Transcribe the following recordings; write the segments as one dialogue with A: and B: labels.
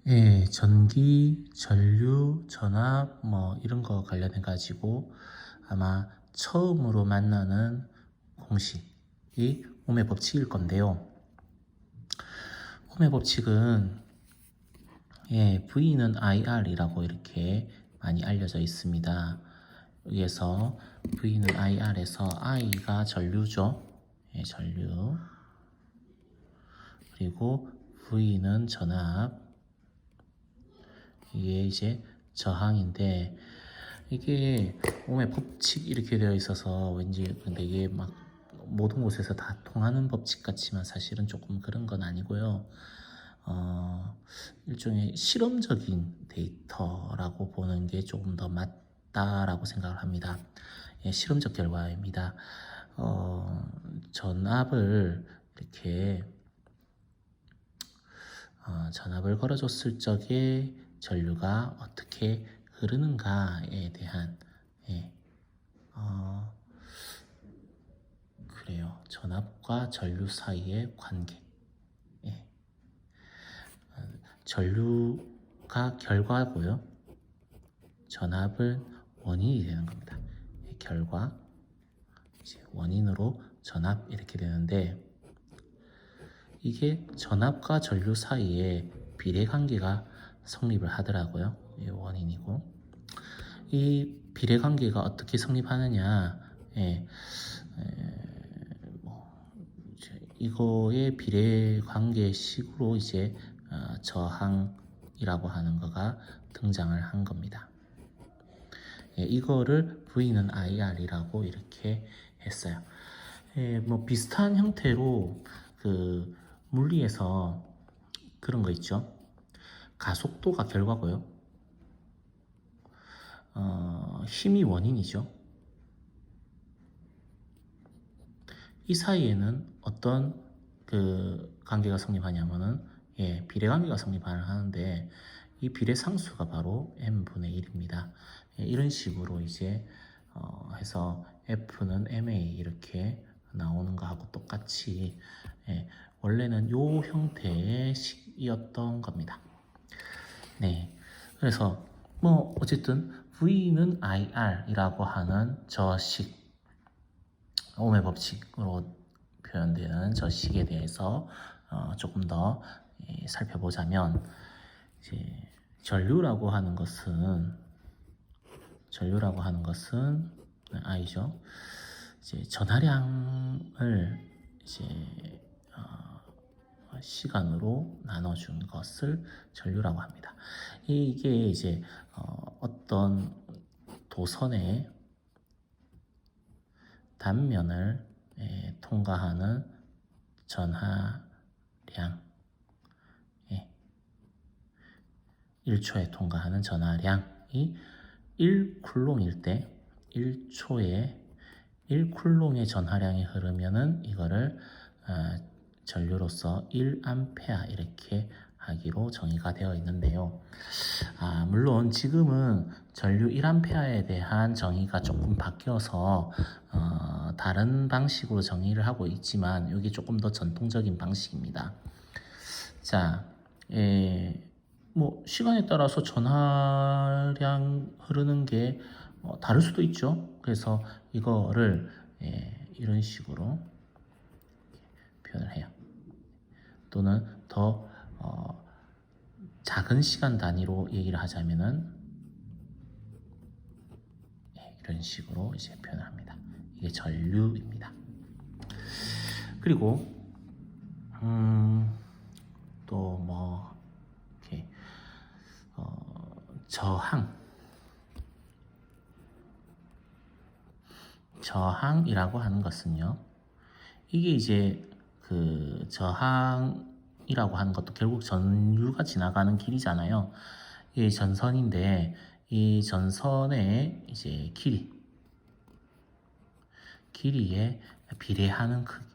A: 예, 전기, 전류, 전압 뭐 이런 거 관련해 가지고 아마 처음으로 만나는 공식이 옴의 법칙일 건데요. 옴의 법칙은 V는 IR이라고 이렇게 많이 알려져 있습니다. 여기에서 V는 IR에서 I가 전류죠. 전류. 그리고 V는 전압. 이게 이제 저항인데, 이게 옴의 법칙 이렇게 되어 있어서 왠지 근데 이게 막 모든 곳에서 다 통하는 법칙 같지만 사실은 조금 그런 건 아니고요. 일종의 실험적인 데이터라고 보는 게 조금 더 맞다라고 생각을 합니다. 실험적 결과입니다. 전압을 이렇게 전압을 걸어줬을 적에 전류가 어떻게 흐르는가에 대한 그래요. 전압과 전류 사이의 관계. 전류가 결과고요. 전압은 원인이 되는 겁니다. 결과, 이제 원인으로 전압 이렇게 되는데, 이게 전압과 전류 사이에 비례관계가 성립을 하더라고요. 이 원인이고, 이 비례관계가 어떻게 성립하느냐, 이거의 비례관계식으로 이제 저항이라고 하는 거가 등장을 한 겁니다. 이거를 V는 IR이라고 이렇게 했어요. 뭐 비슷한 형태로 그 물리에서 그런 거 있죠. 가속도가 결과고요. 힘이 원인이죠. 이 사이에는 어떤 그 관계가 성립하냐면은 비례관계가 성립을 하는데, 이 비례상수가 바로 n분의 1입니다. 이런 식으로 이제 해서 F는 MA 이렇게 나오는 거하고 똑같이 원래는 요 형태의 식이었던 겁니다. 네, 그래서 뭐 어쨌든 V는 IR이라고 하는 저식, 옴의 법칙으로 표현되는 저식에 대해서 조금 더 살펴보자면, 이제 전류라고 하는 것은 I죠. 이제 전하량을 이제 시간으로 나눠준 것을 전류라고 합니다. 이게 이제 어떤 도선의 단면을 통과하는 전하량, 1초에 통과하는 전하량이 1쿨롱일 때 1초에 1쿨롱의 전하량이 흐르면은 이거를 전류로서 1A 이렇게 하기로 정의가 되어 있는데요. 물론 지금은 전류 1A에 대한 정의가 조금 바뀌어서 다른 방식으로 정의를 하고 있지만, 이게 조금 더 전통적인 방식입니다. 자, 뭐 시간에 따라서 전하량 흐르는 게 다를 수도 있죠. 그래서 이거를 이런 식으로 표현을 해요. 또는 더 작은 시간 단위로 얘기를 하자면은 이런 식으로 이제 표현을 합니다. 이게 전류입니다. 그리고 또 뭐 이렇게 저항이라고 하는 것은요, 이게 이제 그 저항이라고 하는 것도 결국 전류가 지나가는 길이잖아요. 이 전선인데, 이 전선의 이제 길이에 비례하는 크기,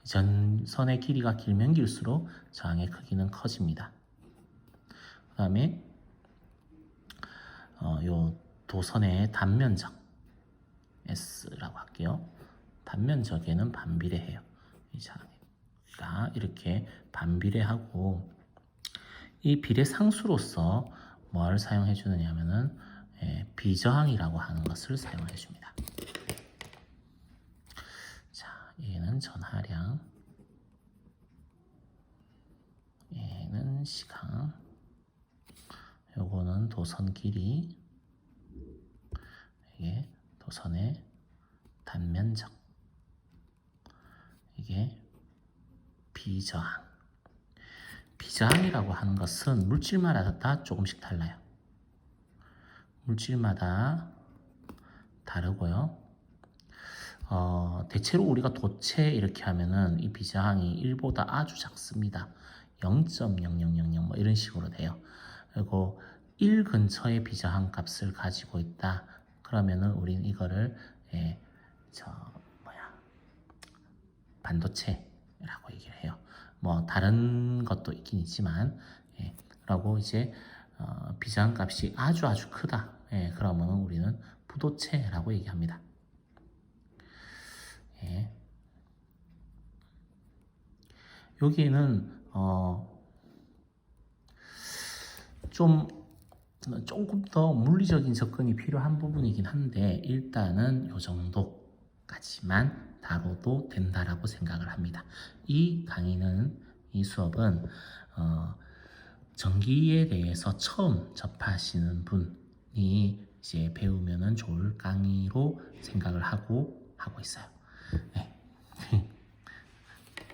A: 전선의 길이가 길면 길수록 저항의 크기는 커집니다. 그 다음에 요 도선의 단면적 S라고 할게요. 단면적에는 반비례해요. 이 저항이 이렇게 반비례하고, 이 비례상수로서 뭘 사용해 주느냐 하면은 비저항이라고 하는 것을 사용해 줍니다. 자, 얘는 전하량, 얘는 시강, 요거는 도선 길이, 이게 도선의 단면적, 이게 비저항. 비저항이라고 하는 것은 물질마다 다 조금씩 달라요. 물질마다 다르고요. 대체로 우리가 도체 이렇게 하면은 이 비저항이 1보다 아주 작습니다. 0.0000 뭐 이런 식으로 돼요. 그리고 1 근처의 비저항 값을 가지고 있다. 그러면은 우리는 이거를 반도체라고 얘기를 해요. 뭐 다른 것도 있긴 있지만, 그리고 이제 비저항 값이 아주 크다. 그러면 우리는 부도체라고 얘기합니다. 여기에는 조금 더 물리적인 접근이 필요한 부분이긴 한데 일단은 이 정도까지만 다뤄도 된다라고 생각을 합니다. 이 수업은 전기에 대해서 처음 접하시는 분이 이제 배우면은 좋을 강의로 생각을 하고 있어요. 네.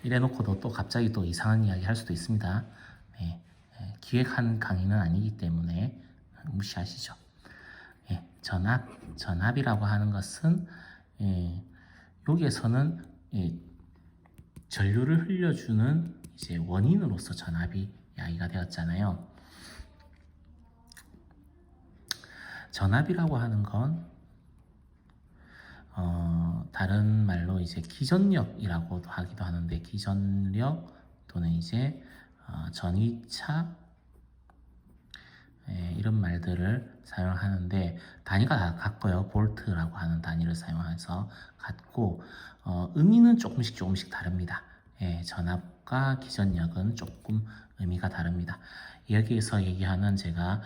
A: 이래놓고도 또 갑자기 또 이상한 이야기 할 수도 있습니다. 네. 기획한 강의는 아니기 때문에 무시하시죠. 전압이라고 하는 것은 여기에서는 전류를 흘려주는 이제 원인으로서 전압이 이야기가 되었잖아요. 전압이라고 하는 건 다른 말로 이제 기전력이라고도 하기도 하는데 기전력 또는 이제 전위차 이런 말들을 사용하는데 단위가 다 같고요. 볼트라고 하는 단위를 사용해서 같고 의미는 조금씩 다릅니다. 전압과 기전력은 조금 의미가 다릅니다. 여기에서 얘기하는 제가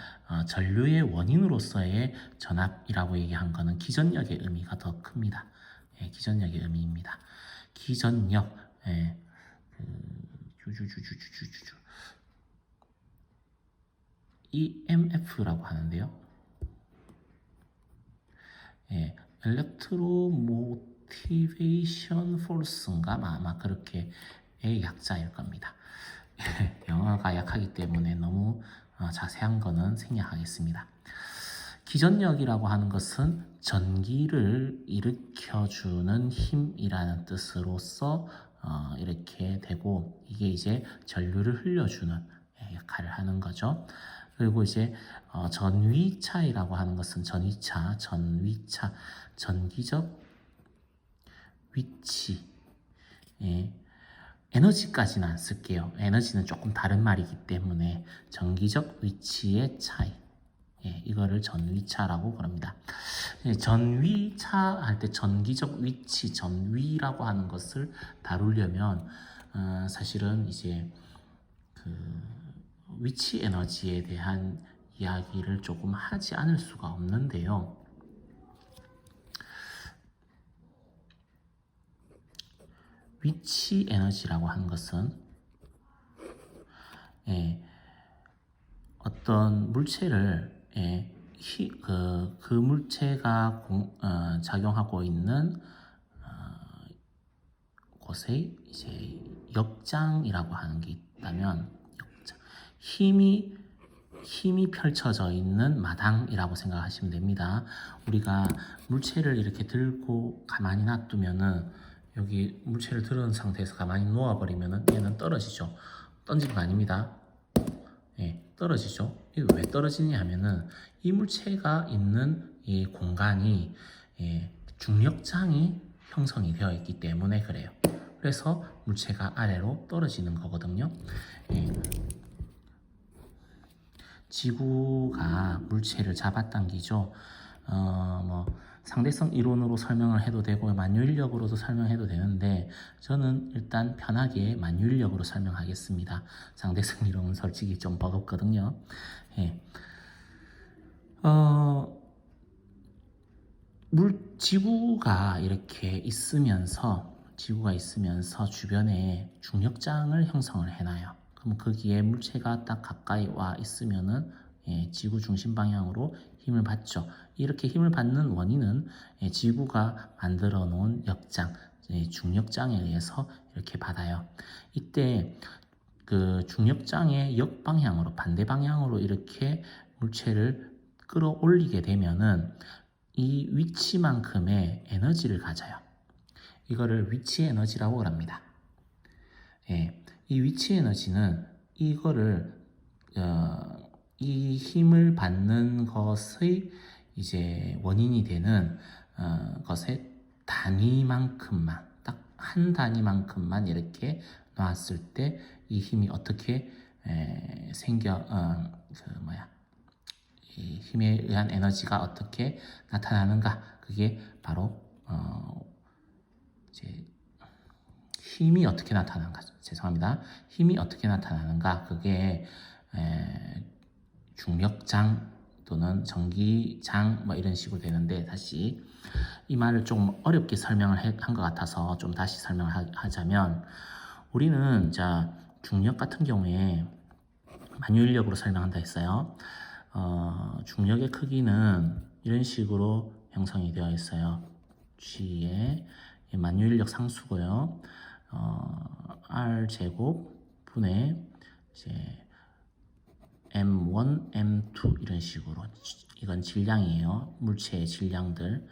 A: 전류의 원인으로서의 전압이라고 얘기한 거는 기전력의 의미가 더 큽니다. 기전력의 의미입니다. 기전력, EMF라고 하는데요. Electro Motivation Force인가 아마 그렇게의 약자일 겁니다. 영어가 약하기 때문에 너무 자세한 거는 생략하겠습니다. 기전력이라고 하는 것은 전기를 일으켜주는 힘이라는 뜻으로서 이렇게 되고 이게 이제 전류를 흘려주는 역할을 하는 거죠. 그리고 이제 전위차이라고 하는 것은 전위차, 전기적 위치, 에너지까지는 안 쓸게요. 에너지는 조금 다른 말이기 때문에 전기적 위치의 차이, 이거를 전위차라고 그럽니다. 전위차 할 때 전기적 위치, 전위라고 하는 것을 다루려면 사실은 이제 위치 에너지에 대한 이야기를 조금 하지 않을 수가 없는데요. 위치 에너지라고 하는 것은 어떤 물체를 그 물체가 작용하고 있는 곳에 이제 역장이라고 하는 게 있다면 힘이 펼쳐져 있는 마당이라고 생각하시면 됩니다. 우리가 물체를 이렇게 들고 가만히 놔두면은 여기 물체를 들은 상태에서 가만히 놓아버리면은 얘는 떨어지죠. 던진 거 아닙니다. 떨어지죠. 이게 왜 떨어지냐 하면은 이 물체가 있는 이 공간이 중력장이 형성이 되어 있기 때문에 그래요. 그래서 물체가 아래로 떨어지는 거거든요. 지구가 물체를 잡아당기죠. 상대성 이론으로 설명을 해도 되고 만유인력으로도 설명해도 되는데 저는 일단 편하게 만유인력으로 설명하겠습니다. 상대성 이론은 솔직히 좀 버겁거든요. 예. 지구가 이렇게 있으면서 주변에 중력장을 형성을 해놔요. 그럼 거기에 물체가 딱 가까이 와 있으면은 지구 중심 방향으로 힘을 받죠. 이렇게 힘을 받는 원인은 지구가 만들어 놓은 역장, 중력장에 의해서 이렇게 받아요. 이때 그 중력장의 역방향으로 반대 방향으로 이렇게 물체를 끌어올리게 되면은 이 위치만큼의 에너지를 가져요. 이거를 위치 에너지라고 합니다. 예, 이 위치 에너지는 이 힘을 받는 것의 이제 원인이 되는 것의 단위만큼만 딱 한 단위만큼만 이렇게 놨을 때 이 힘이 어떻게 이 힘에 의한 에너지가 어떻게 나타나는가? 그게 바로 이제 힘이 어떻게 나타나는가? 죄송합니다. 힘이 어떻게 나타나는가? 그게 중력장 또는 전기장 뭐 이런 식으로 되는데 다시 이 말을 좀 어렵게 설명을 한 것 같아서 좀 다시 설명을 하자면 우리는 자 중력 같은 경우에 만유인력으로 설명한다 했어요. 중력의 크기는 이런 식으로 형성이 되어 있어요. G의 만유인력 상수고요. R 제곱 분의 이제 M1, M2 이런 식으로 이건 질량이에요. 물체의 질량들.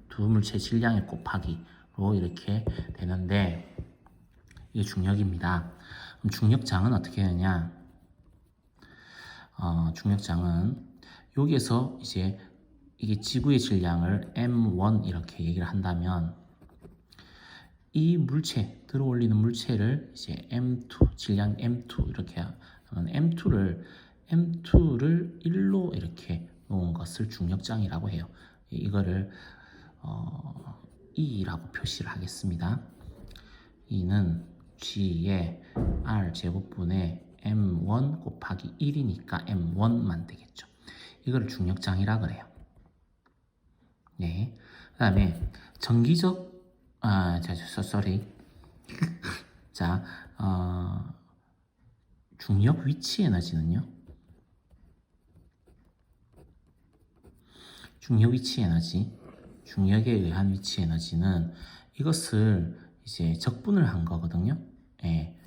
A: 두 물체 질량의 곱하기로 이렇게 되는데 이게 중력입니다. 그럼 중력장은 어떻게 되느냐? 중력장은 여기에서 이제 이게 지구의 질량을 M1 이렇게 얘기를 한다면 이 물체 들어올리는 물체를 이제 M2 질량 M2 이렇게 하면 M2를 1로 이렇게 놓은 것을 중력장이라고 해요. 이거를 E라고 표시를 하겠습니다. E는 G의 R 제곱분의 M1 곱하기 1이니까 M1만 되겠죠. 이거를 중력장이라 그래요. 네. 그 다음에 전기적 자, 중력 위치 에너지는요. 중력 위치 에너지, 중력에 의한 위치 에너지는 이것을 이제 적분을 한 거거든요. 예.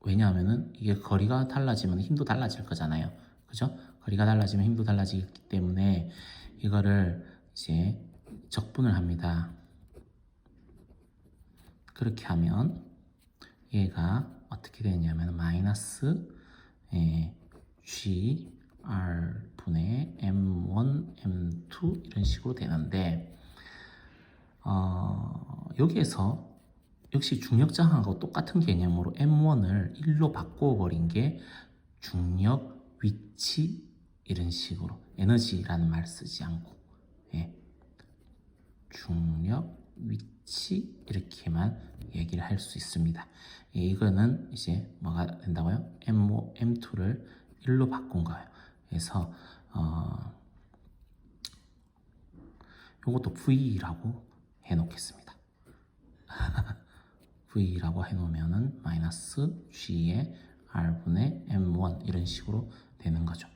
A: 왜냐하면은 이게 거리가 달라지면 힘도 달라질 거잖아요. 그죠? 거리가 달라지면 힘도 달라지기 때문에 이거를 이제 적분을 합니다. 그렇게 하면 얘가 어떻게 되냐면 마이너스 G R 분의 M1, M2 이런 식으로 되는데 여기에서 역시 중력장하고 똑같은 개념으로 M1을 1로 바꿔버린 게 중력 위치 이런 식으로 에너지라는 말 쓰지 않고 중력 위치 이렇게만 얘기를 할 수 있습니다. 이거는 이제 뭐가 된다고요? M2를 1로 바꾼 거예요. 그래서 이것도 V라고 해놓겠습니다. V라고 해놓으면은 마이너스 G의 R분의 M1 이런 식으로 되는 거죠.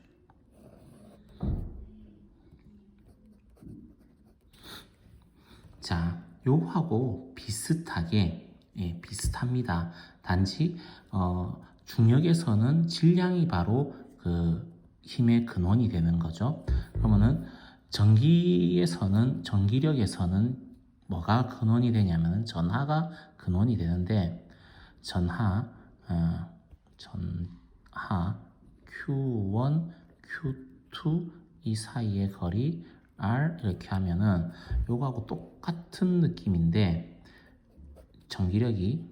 A: 자, 요하고 비슷하게 비슷합니다. 단지 중력에서는 질량이 바로 그 힘의 근원이 되는 거죠. 그러면은 전기력에서는 뭐가 근원이 되냐면은 전하가 근원이 되는데 전하 Q1, Q2 이 사이의 거리 R 이렇게 하면은 요거하고 똑같은 느낌인데 전기력이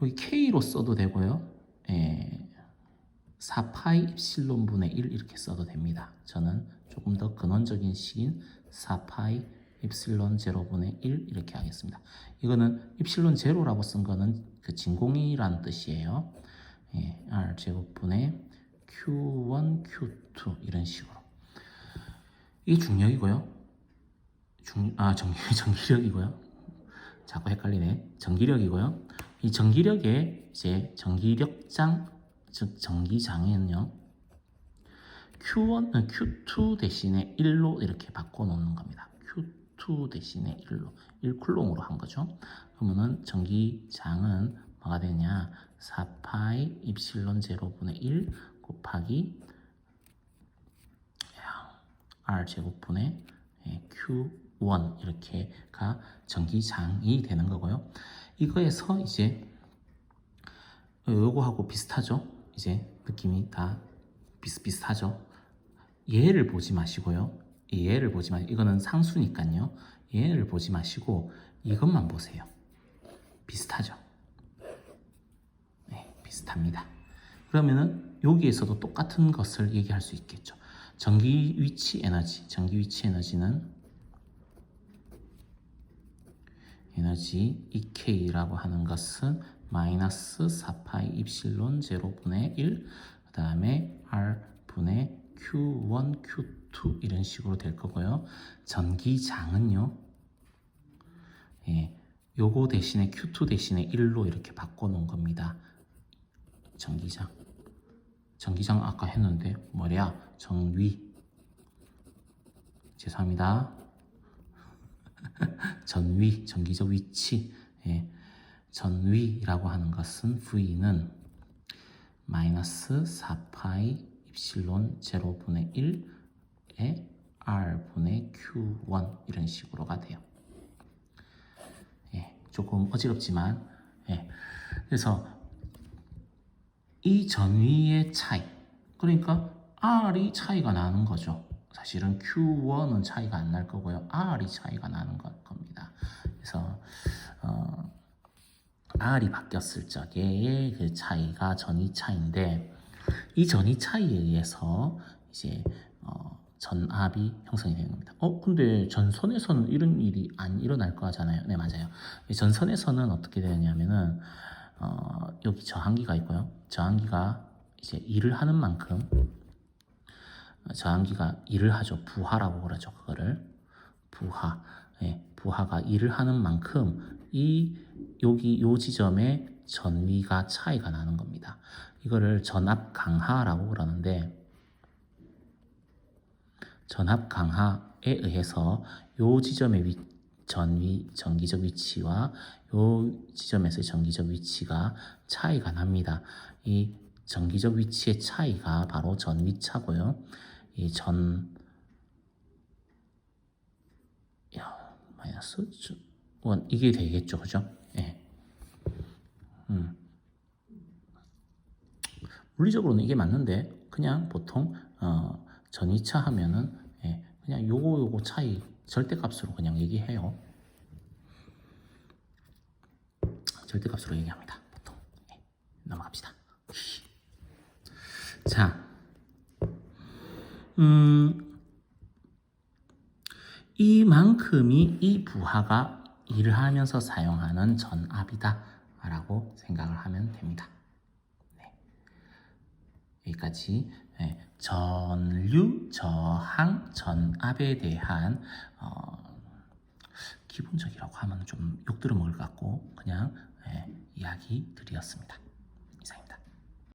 A: 여기 K로 써도 되고요. 예, 4파이 입실론분의 1 이렇게 써도 됩니다. 저는 조금 더 근원적인 식인 4파이 입실론 제로분의 1 이렇게 하겠습니다. 이거는 입실론 제로라고 쓴 거는 그 진공이란 뜻이에요. 예, R 제곱분의 Q1, Q2 이런 식으로. 이게 중력이고요. 전기력이고요. 자꾸 헷갈리네. 전기력이고요. 이 전기력에 이제 전기력장, 즉 전기장애는요. Q1은 Q2 대신에 1로 이렇게 바꿔놓는 겁니다. Q2 대신에 1로 1쿨롱으로 한 거죠. 그러면은 전기장은 뭐가 되냐? 4파이 입실론 제로분의 1 곱하기 R 제곱분의 Q1 이렇게가 전기장이 되는 거고요. 이거에서 이제 요거하고 비슷하죠. 이제 느낌이 다 비슷비슷하죠. 얘를 보지 마시고요. 얘를 보지 마시고 이거는 상수니까요. 얘를 보지 마시고 이것만 보세요. 비슷하죠. 네, 비슷합니다. 그러면은 여기에서도 똑같은 것을 얘기할 수 있겠죠. 전기 위치 에너지는 에너지 EK라고 하는 것은 마이너스 4파이 입실론 제로분의 1, 그 다음에 R분의 Q1, Q2 이런 식으로 될 거고요. 전기장은요, 예, 요거 대신에 Q2 대신에 1로 이렇게 바꿔놓은 겁니다. 전기장 아까 했는데 뭐냐? 전위. 죄송합니다. 전위, 전기적 위치. 예, 전위라고 하는 것은 V는 마이너스 4파이 입실론 제로분의 1에 R분의 Q1 이런 식으로가 돼요. 예, 조금 어지럽지만, 예, 그래서 이 전위의 차이, 그러니까 R이 차이가 나는 거죠. 사실은 Q1은 차이가 안 날 거고요. R이 차이가 나는 겁니다. 그래서 R이 바뀌었을 적의 그 차이가 전위 차이인데, 이 전위 차이에 의해서 이제 전압이 형성이 되는 겁니다. 근데 전선에서는 이런 일이 안 일어날 거잖아요. 네, 맞아요. 전선에서는 어떻게 되냐면은 여기 저항기가 있고요. 저항기가 이제 일을 하는 만큼 저항기가 일을 하죠. 부하라고 그러죠. 그거를 부하. 예, 부하가 일을 하는 만큼 여기 요 지점에 전위가 차이가 나는 겁니다. 이거를 전압 강하라고 그러는데, 전압 강하에 의해서 요 지점의 전기적 위치와 요 지점에서의 전기적 위치가 차이가 납니다. 이 전기적 위치의 차이가 바로 전위차고요. 이 마이너스 1 이게 되겠죠, 그죠? 예. 물리적으로는 이게 맞는데 그냥 보통 전위차 하면은 그냥 요거 차이 절대값으로 그냥 얘기해요. 절대값으로 얘기합니다. 보통. 넘어갑시다. 자, 이만큼이 이 부하가 일을 하면서 사용하는 전압이다 라고 생각을 하면 됩니다. 네. 여기까지 전류, 저항, 전압에 대한 기본적이라고 하면 좀 욕 들어먹을 것 같고 그냥 이야기 드렸습니다.